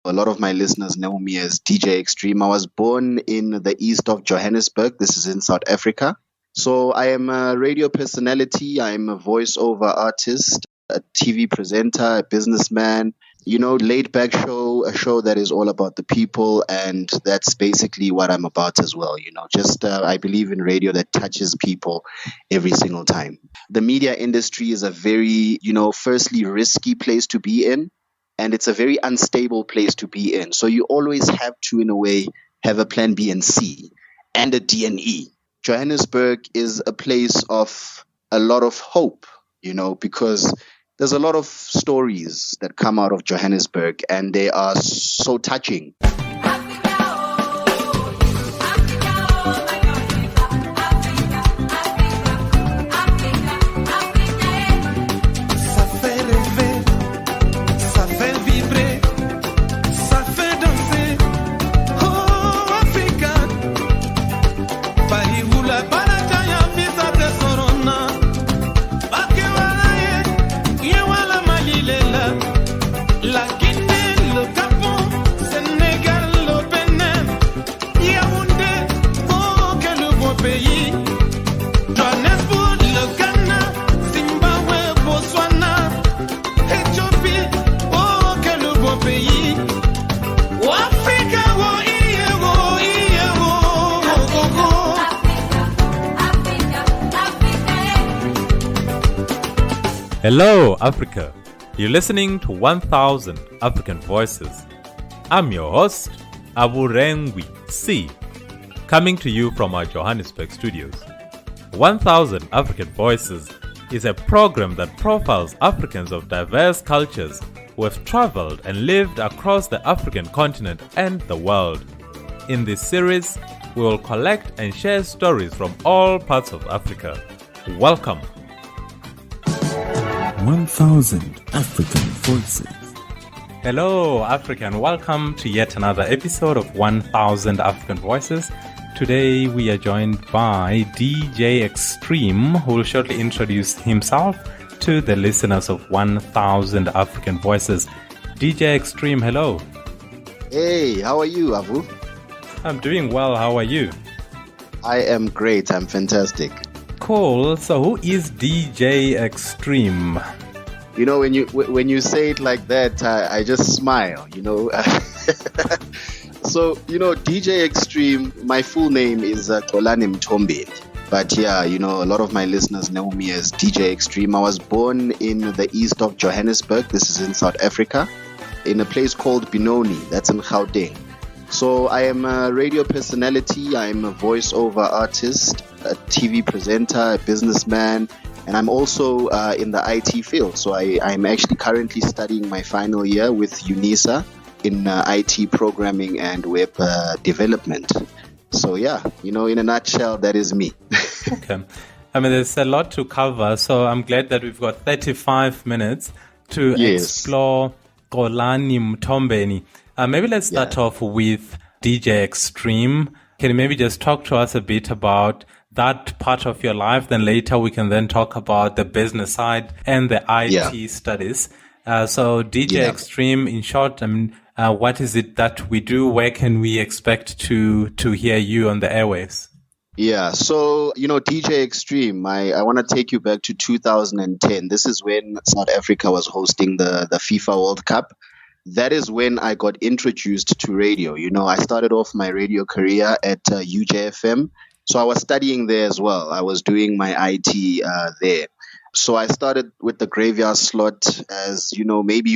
A lot of my listeners know me as DJ Xtremme. I was born in the east of Johannesburg. This is in South Africa. So I am a radio personality. I'm a voiceover artist, a TV presenter, a businessman, laid back show, a show that is all about the people. And that's basically what I'm about as well. I believe in radio that touches people every single time. The media industry is a very, firstly risky place to be in. And it's a very unstable place to be in. So you always have to, in a way, have a plan B and C and a D and E. Johannesburg is a place of a lot of hope, because there's a lot of stories that come out of Johannesburg and they are so touching. Hello, Africa. You're listening to 1000 African Voices. I'm your host, Aburengwi C, coming to you from our Johannesburg studios. 1000 African Voices is a program that profiles Africans of diverse cultures who have traveled and lived across the African continent and the world. In this series, we will collect and share stories from all parts of Africa. Welcome. 1000 African Voices. Hello, Africa, and welcome to yet another episode of 1000 African Voices. Today we are joined by DJ Xtremme, who will shortly introduce himself to the listeners of 1000 African Voices. DJ Xtremme, hello. Hey, how are you, Abu? I'm doing well. How are you? I am great. I'm fantastic. Cool. So who is DJ Xtremme? When you say it like that, I just smile, So, DJ Xtremme, my full name is Xolani Mthombeni. But yeah, a lot of my listeners know me as DJ Xtremme. I was born in the east of Johannesburg. This is in South Africa, in a place called Benoni. That's in Gauteng. So I am a radio personality. I'm a voiceover artist, a TV presenter, a businessman, and I'm also in the IT field. So I'm actually currently studying my final year with UNISA in IT programming and web development. So yeah, in a nutshell, that is me. Okay. I mean, there's a lot to cover. So I'm glad that we've got 35 minutes to explore Xolani Mthombeni. Maybe let's start off with DJ Xtremme. Can you maybe just talk to us a bit about that part of your life? Then later we can then talk about the business side and the IT studies. So DJ Xtremme, in short, what is it that we do? Where can we expect to hear you on the airwaves? Yeah, so, DJ Xtremme, I want to take you back to 2010. This is when South Africa was hosting the FIFA World Cup. That is when I got introduced to radio. I started off my radio career at UJFM. So I was studying there as well. I was doing my IT there. So I started with the graveyard slot. As maybe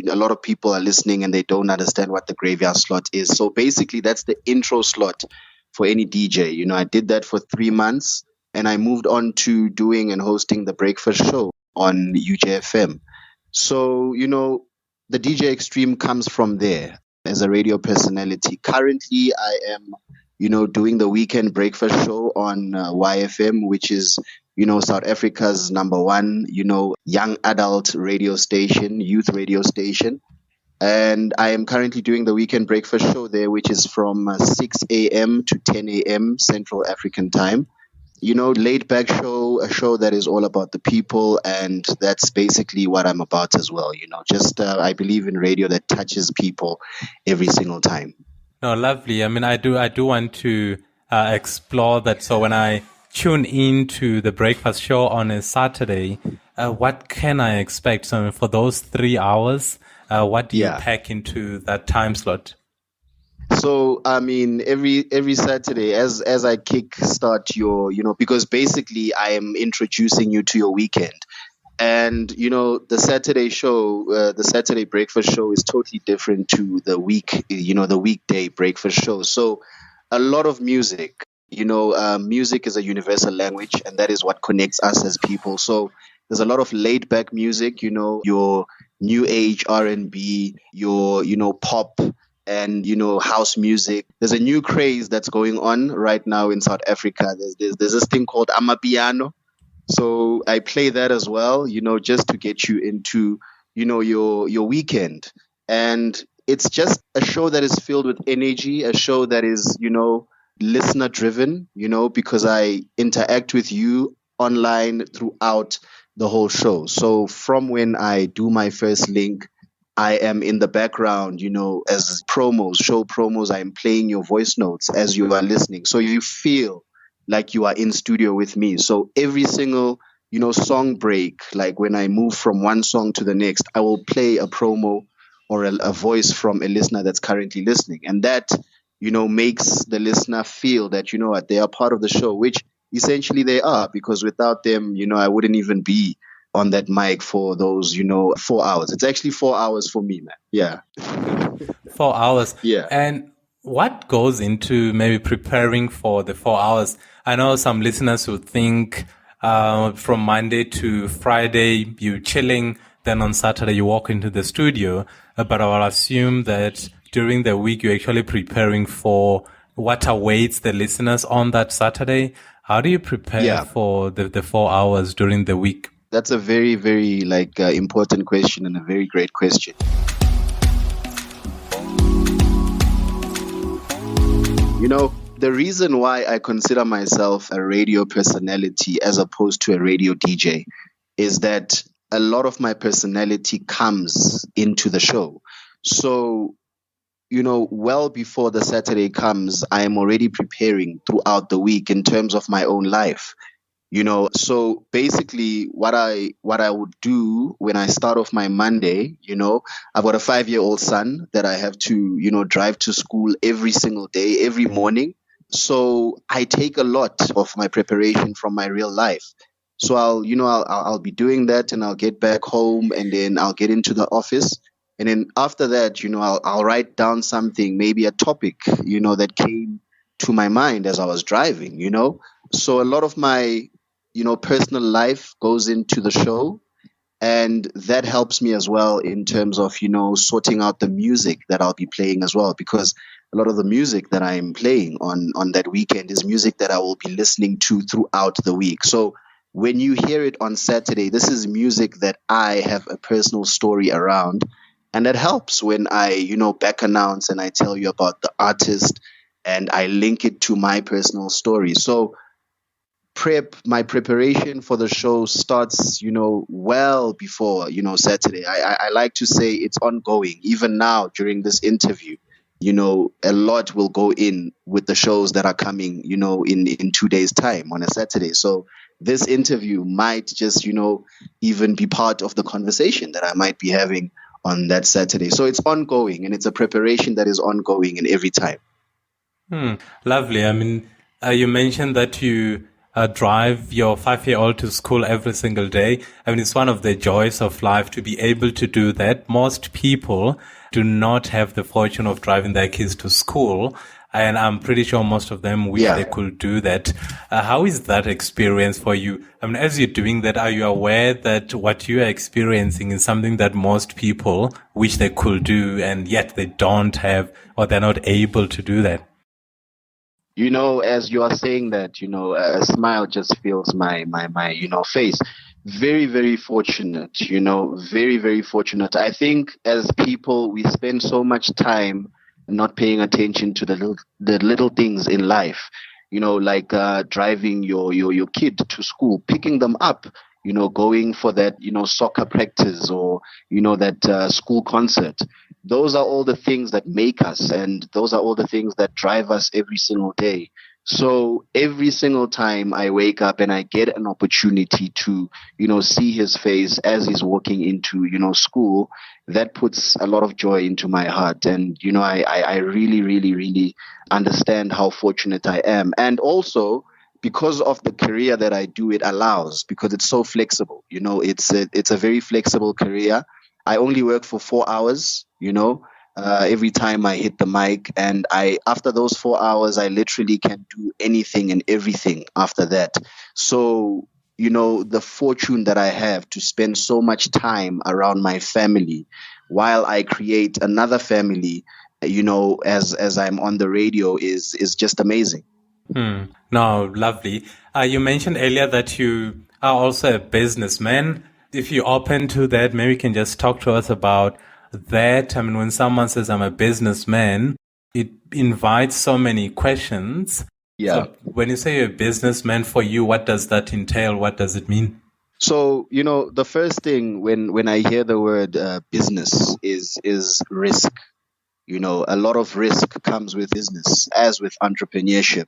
a lot of people are listening and they don't understand what the graveyard slot is. So basically that's the intro slot for any DJ. I did that for 3 months and I moved on to doing and hosting the breakfast show on UJFM. So, the DJ Xtremme comes from there as a radio personality. Currently, I am, doing the weekend breakfast show on YFM, which is, South Africa's number one, young adult radio station, youth radio station. And I am currently doing the weekend breakfast show there, which is from 6 a.m. to 10 a.m. Central African time. laid back show, a show that is all about the people. And that's basically what I'm about as well. Just I believe in radio that touches people every single time. No, lovely. I mean, I do want to explore that. So when I tune into the breakfast show on a Saturday, what can I expect? So for those 3 hours, what do you pack into that time slot? So, I mean, every Saturday, as I kick start your, because basically I am introducing you to your weekend. And, the Saturday show, the Saturday breakfast show is totally different to the the weekday breakfast show. So a lot of music, music is a universal language, and that is what connects us as people. So there's a lot of laid back music, your new age R&B, your, pop, and house music. There's a new craze that's going on right now in South Africa. There's this thing called amapiano. So I play that as well, just to get you into your weekend. And it's just a show that is filled with energy, a show that is listener driven, because I interact with you online throughout the whole show. So from when I do my first link, I am in the background, as show promos, I am playing your voice notes as you are listening. So you feel like you are in studio with me. So every single, song break, like when I move from one song to the next, I will play a promo or a voice from a listener that's currently listening. And that, makes the listener feel that, they are part of the show, which essentially they are, because without them, I wouldn't even be on that mic for those, 4 hours. It's actually 4 hours for me, man. Yeah. 4 hours. Yeah. And what goes into maybe preparing for the 4 hours? I know some listeners who think from Monday to Friday you're chilling, then on Saturday you walk into the studio. But I will assume that during the week you're actually preparing for what awaits the listeners on that Saturday. How do you prepare for the 4 hours during the week? That's a very, very important question, and a very great question. The reason why I consider myself a radio personality as opposed to a radio DJ is that a lot of my personality comes into the show. So, well before the Saturday comes, I am already preparing throughout the week in terms of my own life. So basically what I would do when I start off my Monday, I've got a 5-year-old son that I have to, drive to school every single day, every morning. So I take a lot of my preparation from my real life. So I'll be doing that, and I'll get back home, and then I'll get into the office. And then after that, I'll write down something, maybe a topic, that came to my mind as I was driving, So a lot of my personal life goes into the show, and that helps me as well in terms of, sorting out the music that I'll be playing as well, because a lot of the music that I'm playing on that weekend is music that I will be listening to throughout the week. So when you hear it on Saturday, this is music that I have a personal story around, and that helps when I, back announce and I tell you about the artist and I link it to my personal story. So my preparation for the show starts, well before, Saturday. I like to say it's ongoing. Even now during this interview, a lot will go in with the shows that are coming, in 2 days' time on a Saturday. So this interview might just, even be part of the conversation that I might be having on that Saturday. So it's ongoing, and it's a preparation that is ongoing in every time. Lovely. I mean, you mentioned that you drive your 5-year-old to school every single day. I mean, it's one of the joys of life to be able to do that. Most people do not have the fortune of driving their kids to school, and I'm pretty sure most of them wish they could do that. How is that experience for you? I mean, as you're doing that, are you aware that what you are experiencing is something that most people wish they could do, and yet they don't have, or they're not able to do that? As you are saying that, a smile just fills my face. Very, very fortunate, very, very fortunate. I think as people, we spend so much time not paying attention to the little things in life. like driving your kid to school, picking them up, going for that, soccer practice or, that school concert. Those are all the things that make us, and those are all the things that drive us every single day. So every single time I wake up and I get an opportunity to, see his face as he's walking into, school, that puts a lot of joy into my heart. And, I really, really, really understand how fortunate I am. And also, because of the career that I do, it allows, because it's so flexible. It's a very flexible career. I only work for 4 hours, every time I hit the mic, and after those 4 hours, I literally can do anything and everything after that. So, the fortune that I have to spend so much time around my family while I create another family, as I'm on the radio is just amazing. No, lovely. You mentioned earlier that you are also a businessman. If you're open to that, maybe you can just talk to us about that. I mean, when someone says I'm a businessman, it invites so many questions. Yeah. So when you say you're a businessman, for you, what does that entail? What does it mean? So, the first thing when I hear the word business is risk. A lot of risk comes with business, as with entrepreneurship.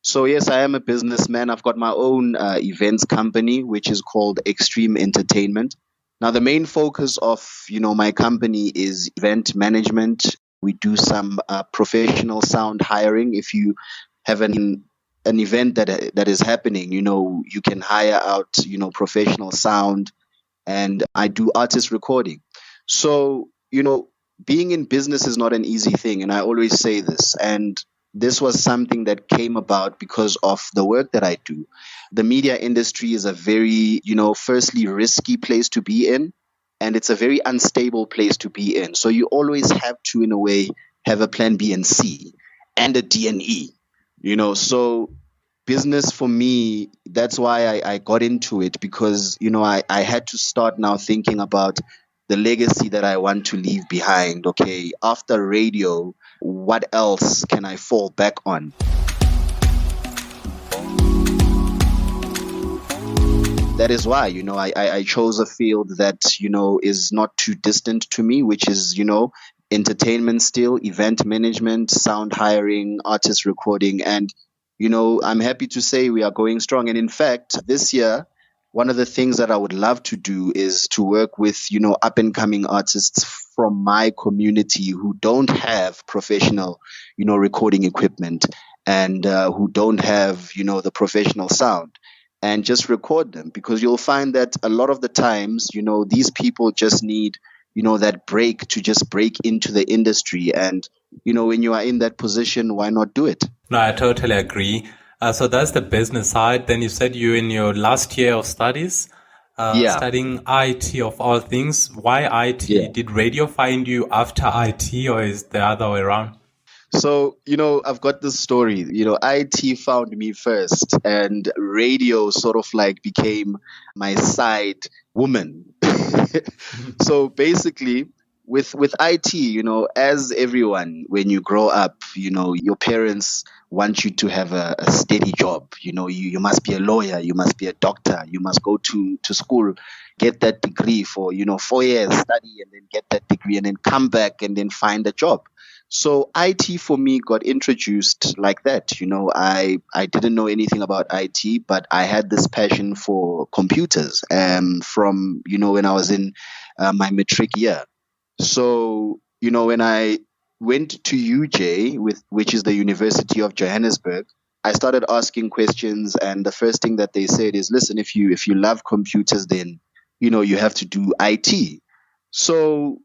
So yes, I am a businessman. I've got my own events company, which is called Xtreme Entertainment. Now, the main focus of, my company is event management. We do some professional sound hiring. If you have an event that is happening, you can hire out, professional sound, and I do artist recording. So, being in business is not an easy thing. And I always say this. And this was something that came about because of the work that I do. The media industry is a very, firstly risky place to be in, and it's a very unstable place to be in. So you always have to, in a way, have a plan B and C and a D and E, so business for me, that's why I got into it, because, I had to start now thinking about the legacy that I want to leave behind. Okay, after radio, what else can I fall back on? That is why, I chose a field that, is not too distant to me, which is, entertainment still, event management, sound hiring, artist recording. And, I'm happy to say we are going strong. And in fact, this year, one of the things that I would love to do is to work with, up and coming artists from my community who don't have professional, recording equipment, and who don't have, the professional sound, and just record them, because you'll find that a lot of the times, these people just need, that break to just break into the industry. And, when you are in that position, why not do it? No, I totally agree. So that's the business side. Then you said you're in your last year of studies, studying IT of all things. Why IT? Yeah. Did radio find you after IT, or is the other way around? So, I've got this story. IT found me first, and radio sort of like became my side woman. So basically, with IT, as everyone, when you grow up, your parents want you to have a steady job. You must be a lawyer, you must be a doctor, you must go to school, get that degree for 4 years, study, and then get that degree, and then come back and then find a job. So IT for me got introduced like that. I didn't know anything about IT, but I had this passion for computers from, when I was in my matric year. So, when I went to UJ, which is the University of Johannesburg, I started asking questions, and the first thing that they said is, listen, if you love computers, then, you have to do IT. So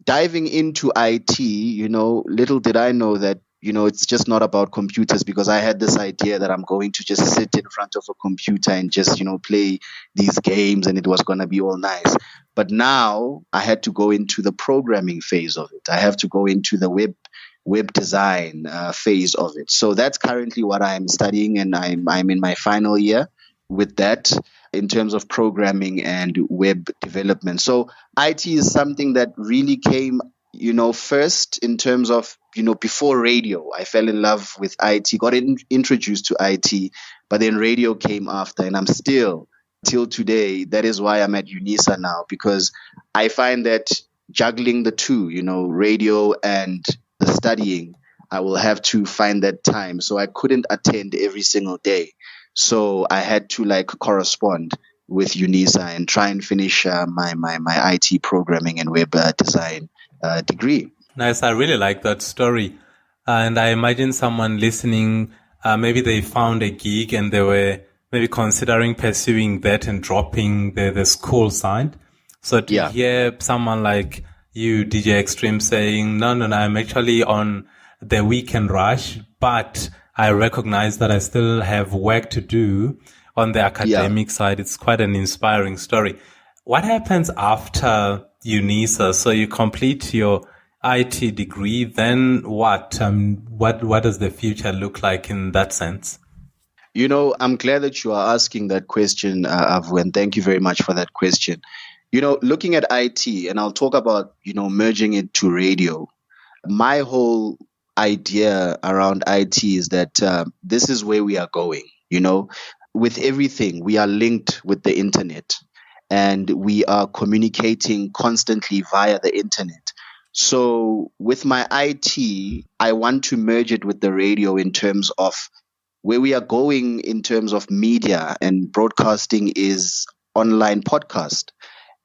diving into IT, little did I know that, it's just not about computers, because I had this idea that I'm going to just sit in front of a computer and just, play these games, and it was going to be all nice. But now I had to go into the programming phase of it. I have to go into the web design phase of it. So that's currently what I'm studying, and I'm in my final year with that, in terms of programming and web development. So IT is something that really came First in terms of, before radio, I fell in love with IT, got introduced to IT, but then radio came after. And I'm still, till today, that is why I'm at UNISA now, because I find that juggling the two, radio and the studying, I will have to find that time. So I couldn't attend every single day. So I had to correspond with UNISA and try and finish my IT programming and web design degree. Nice. I really like that story. And I imagine someone listening, maybe they found a gig and they were maybe considering pursuing that and dropping the school side. So to hear someone like you, DJ Xtreme, saying, no, I'm actually on the weekend rush, but I recognize that I still have work to do on the academic side. It's quite an inspiring story. What happens after UNISA? So you complete your IT degree, then what? What does the future look like in that sense? I'm glad that you are asking that question, Avu, and thank you very much for that question. Looking at IT, and I'll talk about, merging it to radio. My whole idea around IT is that this is where we are going. With everything, we are linked with the internet and we are communicating constantly via the internet. So with my IT, I want to merge it with the radio in terms of where we are going in terms of media and broadcasting is online podcast.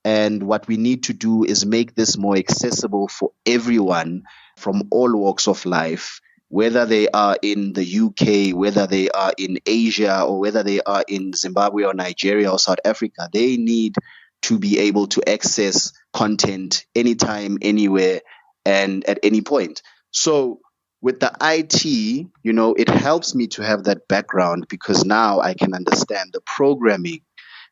And what we need to do is make this more accessible for everyone from all walks of life, whether they are in the UK, whether they are in Asia, or whether they are in Zimbabwe or Nigeria or South Africa. They need to be able to access content anytime, anywhere, and at any point. So with the IT, it helps me to have that background because now I can understand the programming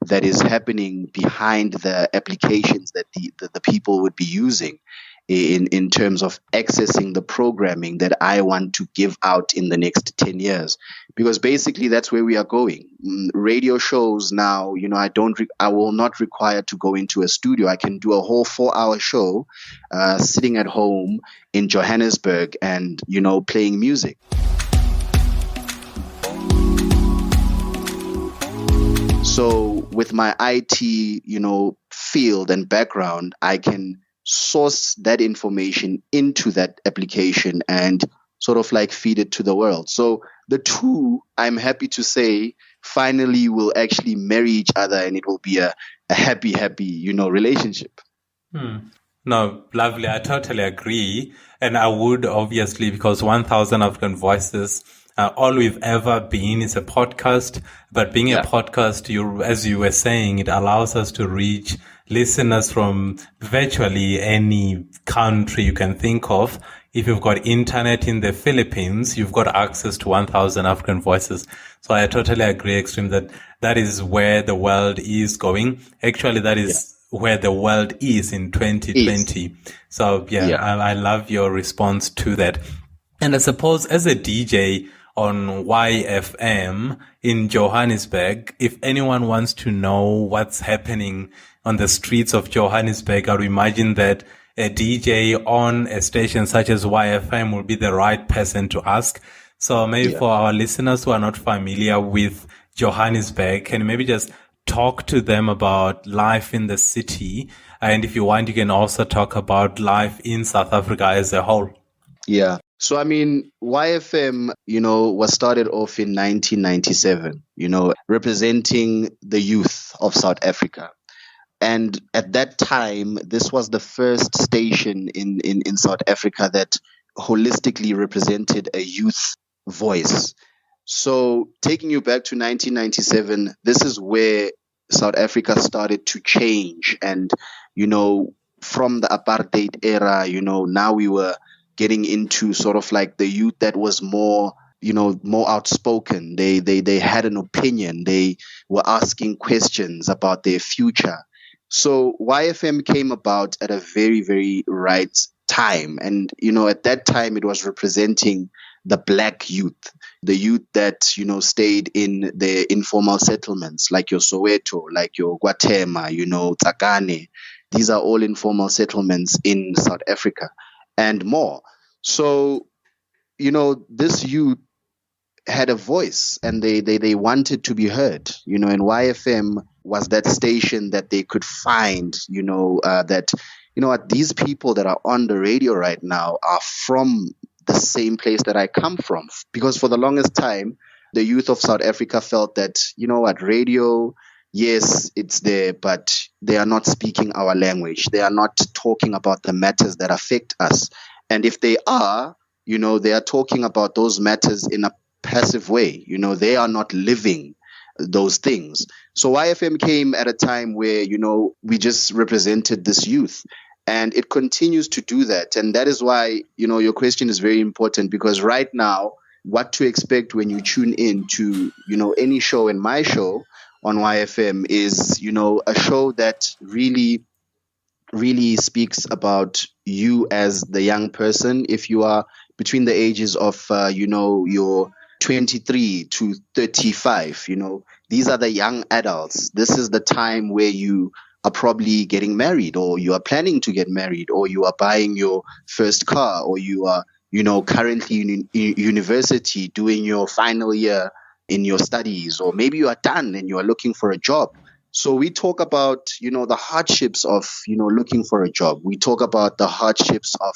that is happening behind the applications that the people would be using in terms of accessing the programming that I want to give out in the next 10 years. Because basically that's where we are going. Radio shows now, I will not require to go into a studio. I can do a whole 4-hour show sitting at home in Johannesburg and, playing music. So with my IT, field and background, I can source that information into that application and sort of feed it to the world. So the two, I'm happy to say, finally will actually marry each other and it will be a happy, relationship. No, lovely. I totally agree. And I would obviously, because 1,000 African Voices, all we've ever been is a podcast. But being a podcast, as you were saying, it allows us to reach listeners from virtually any country you can think of. If you've got internet in the Philippines, you've got access to 1,000 African Voices. So I totally agree, Xtreme, that is where the world is going. Actually, that is where the world is in 2020. So I love your response to that. And I suppose as a DJ on YFM in Johannesburg, if anyone wants to know what's happening on the streets of Johannesburg, I would imagine that a DJ on a station such as YFM will be the right person to ask. So maybe for our listeners who are not familiar with Johannesburg, can you maybe just talk to them about life in the city? And if you want, you can also talk about life in South Africa as a whole. Yeah. So, YFM, was started off in 1997, representing the youth of South Africa. And at that time, this was the first station in South Africa that holistically represented a youth voice. So taking you back to 1997, this is where South Africa started to change. And, from the apartheid era, now we were getting into sort of the youth that was more outspoken. They had an opinion. They were asking questions about their future. So YFM came about at a very, very right time. And, at that time, it was representing the black youth, the youth that, stayed in the informal settlements like your Soweto, like your Guatemala, Tsakane, These are all informal settlements in South Africa and more. So, this youth had a voice and they wanted to be heard, and YFM was that station that they could find, that, what these people that are on the radio right now are from the same place that I come from. Because for the longest time, the youth of South Africa felt that, radio, yes, it's there, but they are not speaking our language. They are not talking about the matters that affect us. And if they are, they are talking about those matters in a passive way. They are not living those things. So YFM came at a time where, we just represented this youth, and it continues to do that. And that is why, your question is very important, because right now, what to expect when you tune in to, any show in my show on YFM is, a show that really speaks about you as the young person. If you are between the ages of, your 23 to 35, these are the young adults. This is the time where you are probably getting married, or you are planning to get married, or you are buying your first car, or you are, currently in university doing your final year in your studies, or maybe you are done and you are looking for a job. So we talk about, the hardships of, looking for a job. We talk about the hardships of,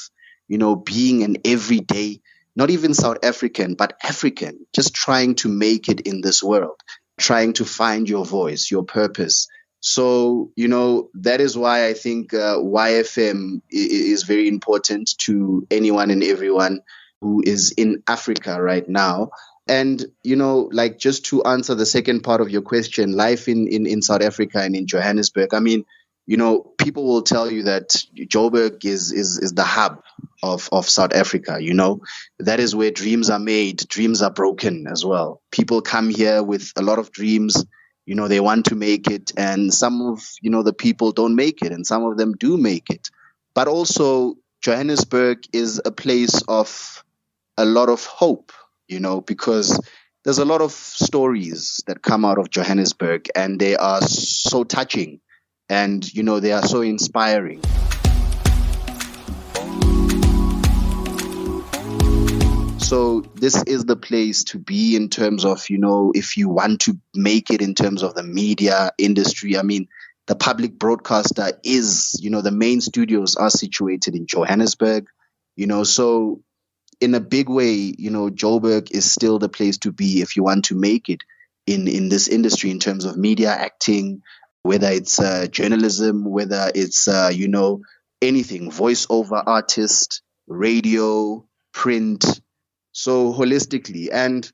being an everyday, not even South African, but African, just trying to make it in this world, trying to find your voice, your purpose. So, that is why I think YFM is very important to anyone and everyone who is in Africa right now. And, just to answer the second part of your question, life in South Africa and in Johannesburg, I mean, people will tell you that Joburg is the hub of South Africa. That is where dreams are made, dreams are broken as well. People come here with a lot of dreams. They want to make it, and some of, the people don't make it, and some of them do make it. But also, Johannesburg is a place of a lot of hope, because there's a lot of stories that come out of Johannesburg, and they are so touching, and, they are so inspiring. So this is the place to be in terms of, if you want to make it in terms of the media industry. I mean, the public broadcaster is, the main studios are situated in Johannesburg, so in a big way, Joburg is still the place to be if you want to make it in this industry in terms of media, acting, whether it's journalism, whether it's, anything, voiceover artist, radio, print. So holistically, and,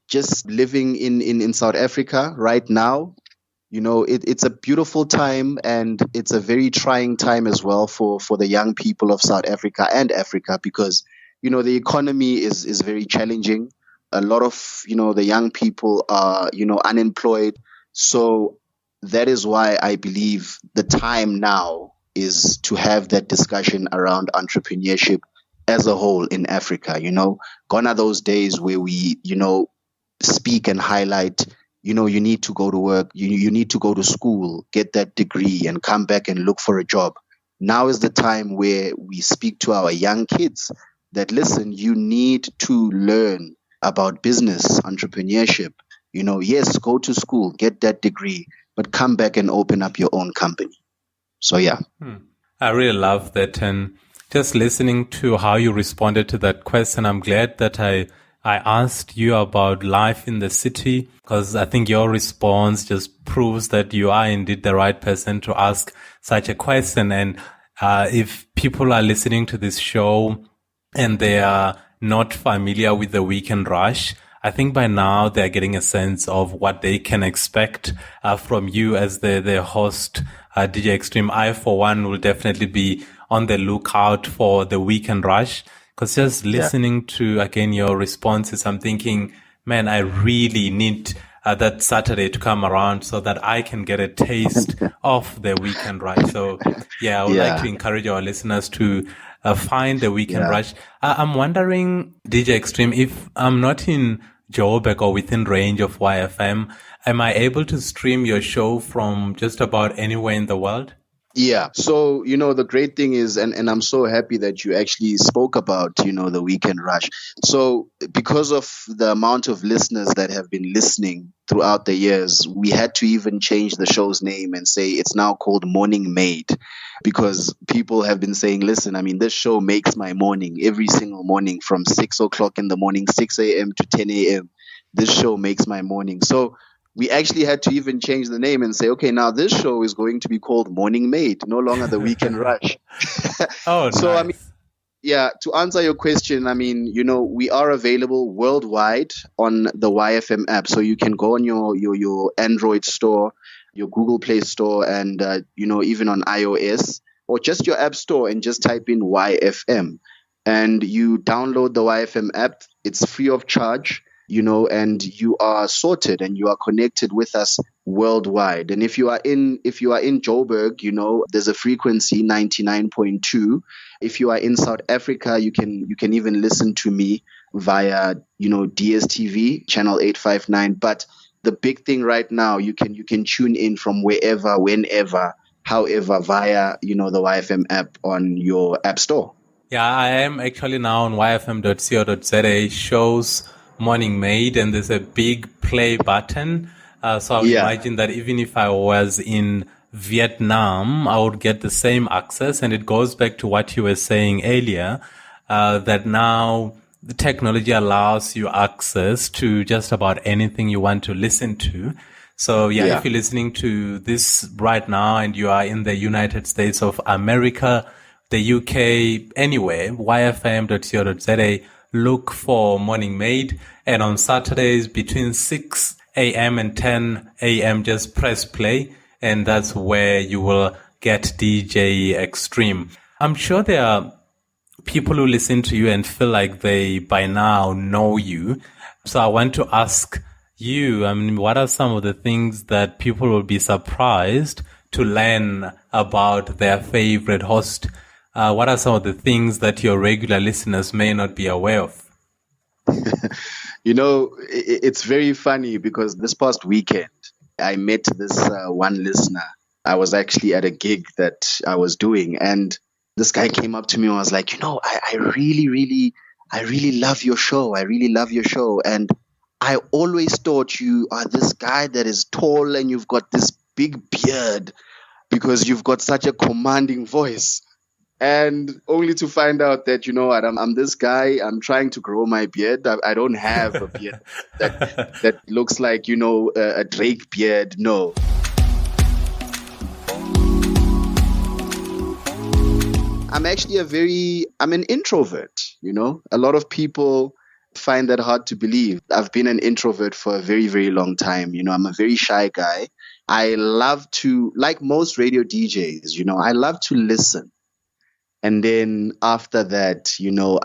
just living in South Africa right now, it's a beautiful time, and it's a very trying time as well for the young people of South Africa and Africa, because, the economy is very challenging. A lot of, the young people are, unemployed. So that is why I believe the time now is to have that discussion around entrepreneurship as a whole in Africa. Gone are those days where we, speak and highlight, you need to go to work, you need to go to school, get that degree, and come back and look for a job. Now is the time where we speak to our young kids that, listen, you need to learn about business, entrepreneurship. Yes, go to school, get that degree, but come back and open up your own company. So, yeah. I really love that. And just listening to how you responded to that question, I'm glad that I asked you about life in the city, because I think your response just proves that you are indeed the right person to ask such a question. And if people are listening to this show and they are not familiar with the weekend rush, I think by now they're getting a sense of what they can expect from you as the host, DJ Xtreme. I, for one, will definitely be on the lookout for the weekend rush, because just listening to, again, your responses, I'm thinking, man, I really need that Saturday to come around so that I can get a taste of the weekend rush. So, I would like to encourage our listeners to find the weekend rush. I'm wondering, DJ Xtreme, if I'm not in Joburg or within range of YFM, am I able to stream your show from just about anywhere in the world? Yeah. So, the great thing is, and I'm so happy that you actually spoke about, the weekend rush. So, because of the amount of listeners that have been listening throughout the years, we had to even change the show's name and say it's now called Morning Made, because people have been saying, listen, I mean, this show makes my morning every single morning from 6 o'clock in the morning, 6 a.m. to 10 a.m. This show makes my morning. So, we actually had to even change the name and say, okay, now this show is going to be called Morning Made, no longer the Weekend Rush. Oh, So, nice. I mean, yeah, to answer your question, I mean, we are available worldwide on the YFM app. So you can go on your Android store, your Google Play Store, and, even on iOS, or just your app store and just type in YFM. And you download the YFM app. It's free of charge, and you are sorted and you are connected with us worldwide. And if you are in Joburg, there's a frequency 99.2. If you are in South Africa, you can even listen to me via, DSTV channel 859. But the big thing right now, you can tune in from wherever, whenever, however, via, the YFM app on your app store. Yeah, I am actually now on yfm.co.za, shows Morning Made, and there's a big play button. So I would imagine that even if I was in Vietnam, I would get the same access. And it goes back to what you were saying earlier, that now the technology allows you access to just about anything you want to listen to. So if you're listening to this right now and you are in the United States of America, the UK, anywhere, yfm.co.za, look for Morning Made. And on Saturdays between 6 a.m. and 10 a.m., just press play. And that's where you will get DJ Xtreme. I'm sure there are people who listen to you and feel like they by now know you. So I want to ask you, I mean, what are some of the things that people will be surprised to learn about their favorite host? What are some of the things that your regular listeners may not be aware of? It's very funny because this past weekend, I met this one listener. I was actually at a gig that I was doing, and this guy came up to me and was like, I really love your show. I really love your show. And I always thought you are this guy that is tall and you've got this big beard because you've got such a commanding voice. And only to find out that, I'm this guy, I'm trying to grow my beard. I don't have a beard that looks like, a Drake beard. No. I'm actually I'm an introvert, A lot of people find that hard to believe. I've been an introvert for a very, very long time. I'm a very shy guy. I love to, like most radio DJs, I love to listen. And then after that,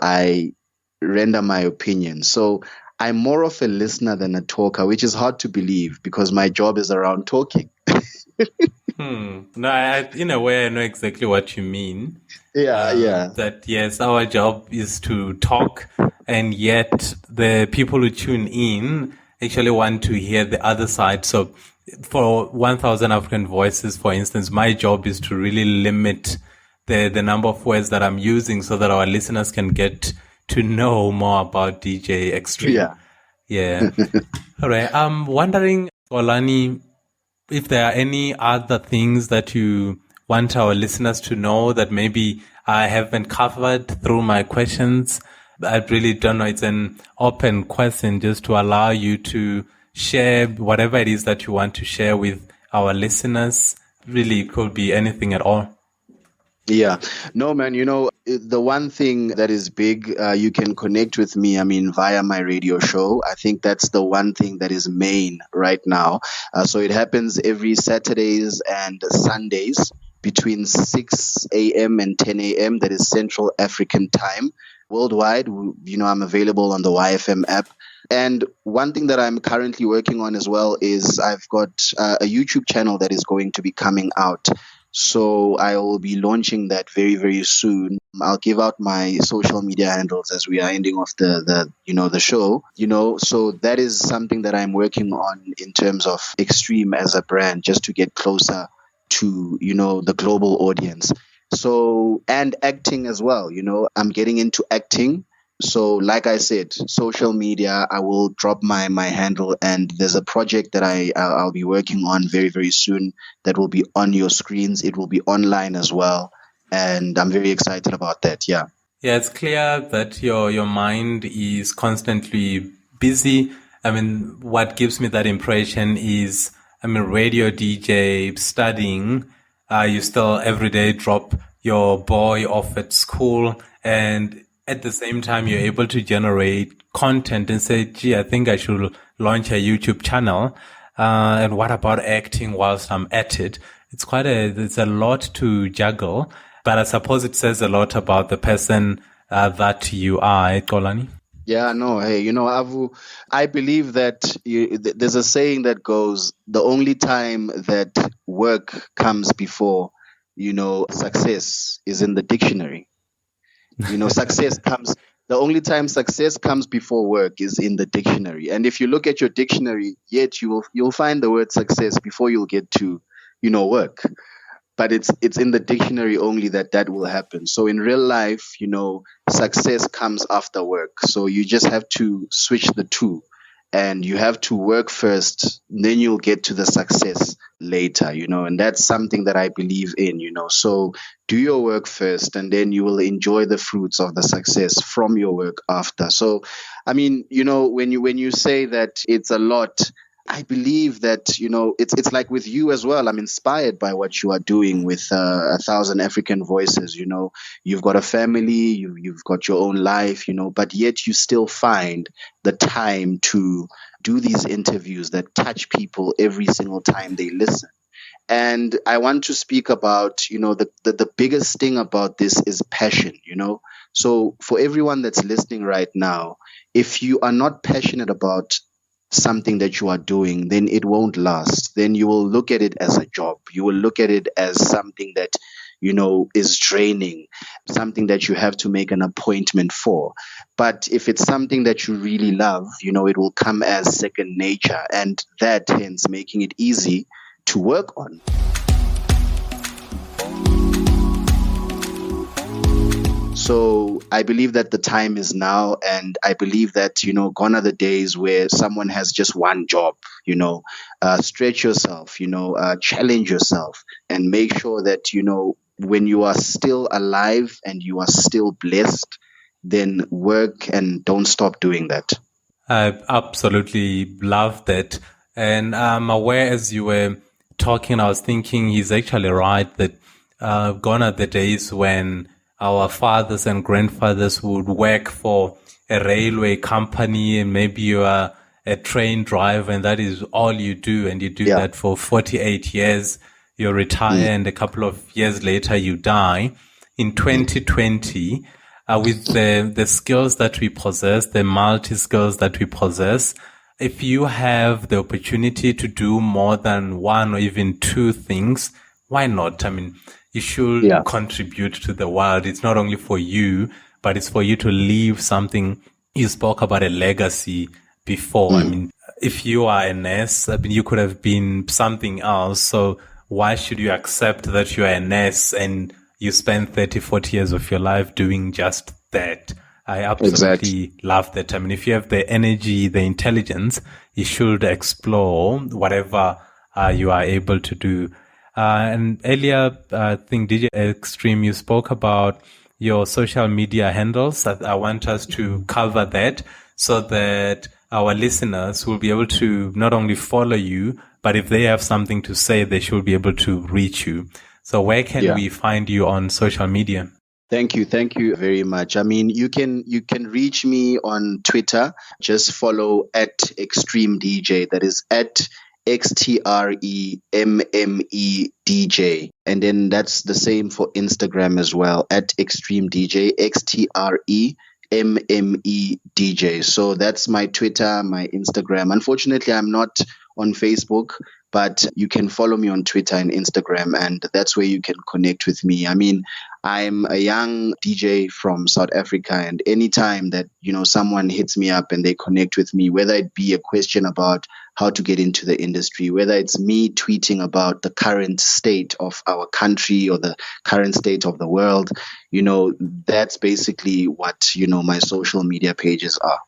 I render my opinion. So I'm more of a listener than a talker, which is hard to believe because my job is around talking. No, in a way, I know exactly what you mean. Yeah. That, yes, our job is to talk, and yet the people who tune in actually want to hear the other side. So for 1,000 African Voices, for instance, my job is to really limit the number of words that I'm using so that our listeners can get to know more about DJ Xtreme. Yeah. All right. I'm wondering, Xolani, if there are any other things that you want our listeners to know that maybe I haven't covered through my questions. I really don't know. It's an open question just to allow you to share whatever it is that you want to share with our listeners. Really, it could be anything at all. Yeah. No, man, the one thing that is big, you can connect with me, via my radio show. I think that's the one thing that is main right now. So it happens every Saturdays and Sundays between 6 a.m. and 10 a.m. That is Central African time. Worldwide, I'm available on the YFM app. And one thing that I'm currently working on as well is I've got a YouTube channel that is going to be coming out. So I will be launching that very, very soon. I'll give out my social media handles as we are ending off the show, so that is something that I'm working on in terms of Xtreme as a brand, just to get closer to, the global audience. So, and acting as well, I'm getting into acting. So like I said, social media, I will drop my handle, and there's a project that I'll be working on very, very soon that will be on your screens. It will be online as well. And I'm very excited about that. Yeah. Yeah, it's clear that your mind is constantly busy. I mean, what gives me that impression is, radio DJ, studying, you still every day drop your boy off at school, and at the same time, you're able to generate content and say, gee, I think I should launch a YouTube channel. And what about acting whilst I'm at it? It's a lot to juggle, but I suppose it says a lot about the person that you are, Xolani. Yeah, no, hey, Avu, I believe that there's a saying that goes, the only time that work comes before, success is in the dictionary. The only time success comes before work is in the dictionary. And if you look at your dictionary, yet you'll find the word success before you'll get to, work. But it's in the dictionary only that will happen. So in real life, success comes after work. So you just have to switch the two, and you have to work first, then you'll get to the success later, and that's something that I believe in, So do your work first, and then you will enjoy the fruits of the success from your work after. So, when you say that it's a lot, I believe that, it's like with you as well. I'm inspired by what you are doing with 1,000 African Voices. You've got a family, you've got your own life, but yet you still find the time to do these interviews that touch people every single time they listen. And I want to speak about, the biggest thing about this is passion, So for everyone that's listening right now, if you are not passionate about something that you are doing, then it won't last. Then you will look at it as a job. You will look at it as something that, is draining, something that you have to make an appointment for. But if it's something that you really love, it will come as second nature, and that hence making it easy to work on. So I believe that the time is now, and I believe that, gone are the days where someone has just one job, stretch yourself, challenge yourself, and make sure that, when you are still alive and you are still blessed, then work and don't stop doing that. I absolutely love that. And I'm aware, as you were talking, I was thinking he's actually right that gone are the days when our fathers and grandfathers would work for a railway company, and maybe you are a train driver and that is all you do, and you do that for 48 years. You retire and a couple of years later you die. In 2020, with the skills that we possess, the multi-skills that we possess, if you have the opportunity to do more than one or even two things, why not? You should contribute to the world. It's not only for you, but it's for you to leave something. You spoke about a legacy before. If you are a nurse, you could have been something else. So why should you accept that you are a nurse and you spend 30, 40 years of your life doing just that? I absolutely love that. If you have the energy, the intelligence, you should explore whatever you are able to do. And earlier, I think DJ Xtreme, you spoke about your social media handles. I want us to cover that so that our listeners will be able to not only follow you, but if they have something to say, they should be able to reach you. So where can we find you on social media? Thank you very much. You can reach me on Twitter. Just follow at Xtreme DJ. That is at XTREMME DJ. And then that's the same for Instagram as well, at Xtreme DJ, XTREMME DJ. So that's my Twitter, my Instagram. Unfortunately, I'm not on Facebook, but you can follow me on Twitter and Instagram, and that's where you can connect with me. I'm a young DJ from South Africa, and anytime that, someone hits me up and they connect with me, whether it be a question about how to get into the industry, whether it's me tweeting about the current state of our country or the current state of the world, that's basically what, my social media pages are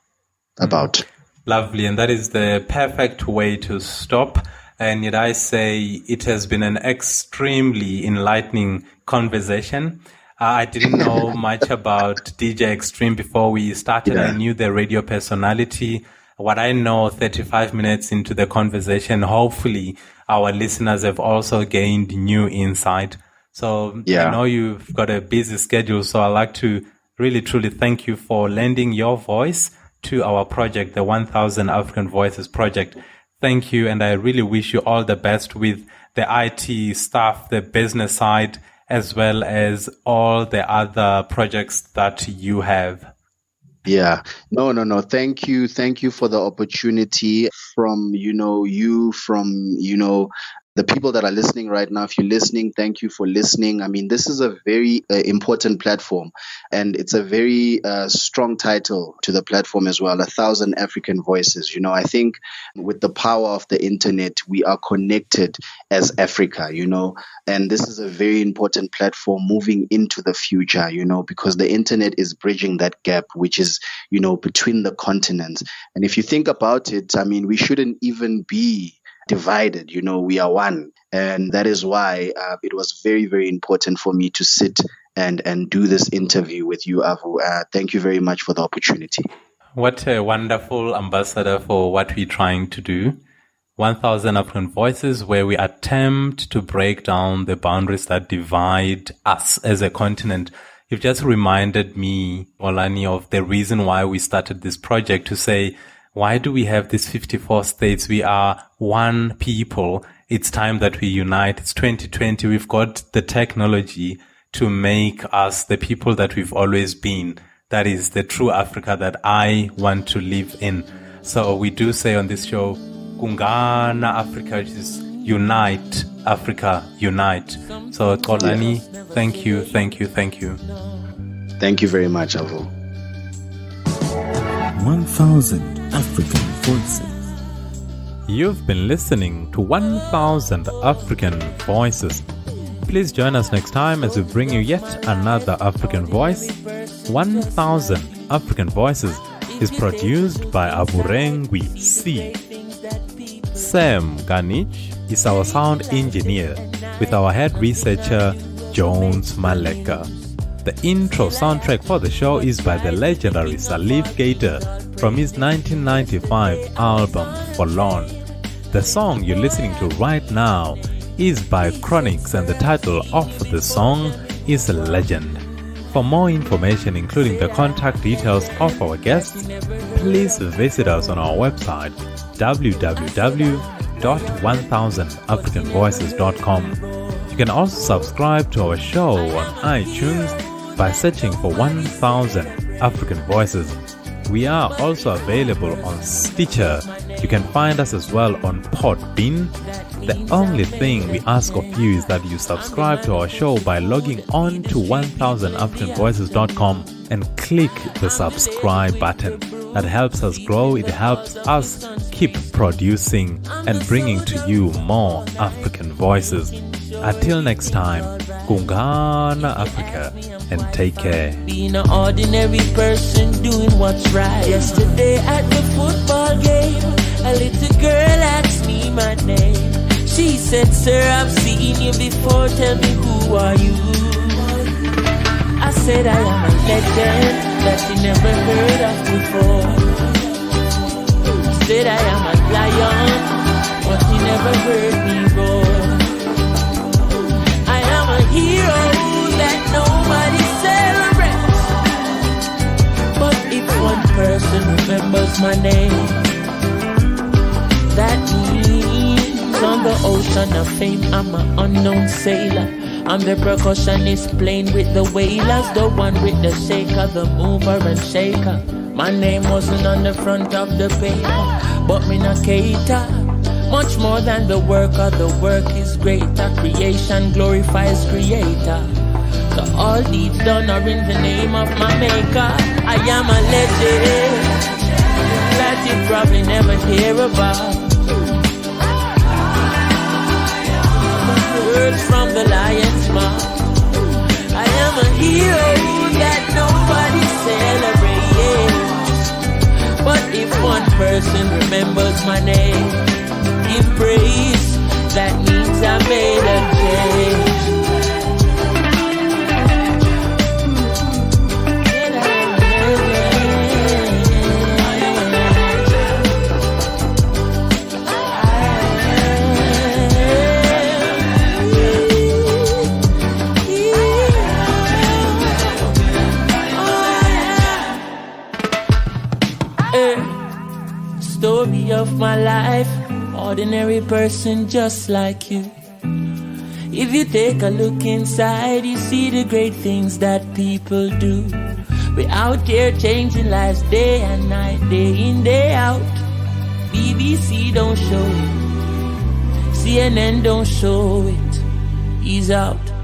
about. Lovely. And that is the perfect way to stop. And yet I say it has been an extremely enlightening conversation. I didn't know much about DJ Xtreme before we started. I knew the radio personality. What I know 35 minutes into the conversation, hopefully our listeners have also gained new insight. So I know you've got a busy schedule. So I'd like to really, truly thank you for lending your voice to our project, the 1000 African Voices project. Thank you. And I really wish you all the best with the IT stuff, the business side, as well as all the other projects that you have. Yeah. No. Thank you. Thank you for the opportunity from, the people that are listening right now. If you're listening, thank you for listening. I mean, this is a very important platform, and it's a very strong title to the platform as well, 1000 African Voices. I think with the power of the internet, we are connected as Africa, and this is a very important platform moving into the future, because the internet is bridging that gap, which is, between the continents. And if you think about it, I mean, we shouldn't even be divided, we are one. And that is why it was very, very important for me to sit and do this interview with you, Avu. Thank you very much for the opportunity. What a wonderful ambassador for what we're trying to do. 1000 African Voices, where we attempt to break down the boundaries that divide us as a continent. You've just reminded me, Xolani, of the reason why we started this project, to say, why do we have these 54 states? We are one people. It's time that we unite. It's 2020. We've got the technology to make us the people that we've always been. That is the true Africa that I want to live in. So we do say on this show, Kungana Africa, which is unite, Africa, unite. So Xolani, thank you. Thank you very much, Avu. 1000 African Voices. You've been listening to 1000 African Voices. Please join us next time as we bring you yet another African voice. 1000 African Voices is produced by Aburengwi C. Sam Ganich is our sound engineer, with our head researcher Jones Maleka. The intro soundtrack for the show is by the legendary Salif Gator from his 1995 album Forlorn. The song you're listening to right now is by Chronix, and the title of the song is Legend. For more information, including the contact details of our guests, please visit us on our website www.1000africanvoices.com. You can also subscribe to our show on iTunes by searching for 1000 African Voices. We are also available on Stitcher. You can find us as well on Podbean. The only thing we ask of you is that you subscribe to our show by logging on to 1000africanvoices.com and click the subscribe button. That helps us grow. It helps us keep producing and bringing to you more African voices. Until next time, Kungana Africa, and take care. Being an ordinary person doing what's right. Yesterday at the football game, a little girl asked me my name. She said, "Sir, I've seen you before, tell me who are you?" I said, "I am a legend that you never heard of before." She said, "I am a lion, but you never heard me roar. I am a hero that nobody celebrates. But if one person remembers my name, that means on the ocean of fame I'm an unknown sailor. I'm the percussionist playing with the whalers, the one with the shaker, the mover and shaker. My name wasn't on the front of the paper, but me not cater. Much more than the work is greater. Creation glorifies creator. So all deeds done are in the name of my maker. I am a legend that you probably never hear about. Words from the lion's mouth. I am a hero that nobody celebrates. But if one person remembers my name, give praise, that means I made a change. Story of my life, ordinary person just like you. If you take a look inside, you see the great things that people do. We're out here changing lives day and night, day in, day out. BBC don't show it, CNN don't show it. He's out.